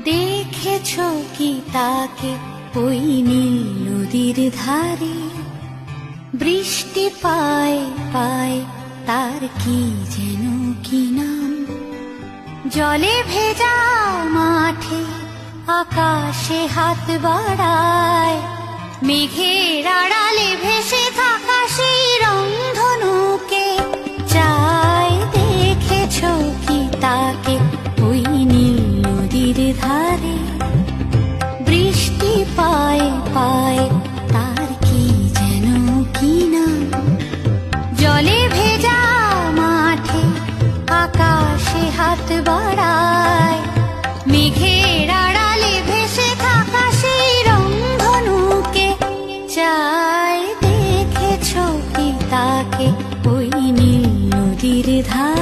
দেখেছো কি তাকে ওই নীল নদীর ধারে? বৃষ্টি পায় পায় তার কি যেন কি নাম। জলে ভেজা মাঠে আকাশে হাত বাড়ায়, মেঘের আড়ালে ভেসে থাকা সেই রংধনুকে চায়। দেখেছো কি তাকে ওই নীল নদীর ধারে? বৃষ্টি পায় পায় তার কি যেন কি নাম। জলে ভেজা মাঠে আকাশে হাত বাড়ায়, মেঘের আড়ালে ভেসে থাকা সেই রংধনুকে চায়। দেখেছো কি তাকে ওই নীল নদীর ধারে?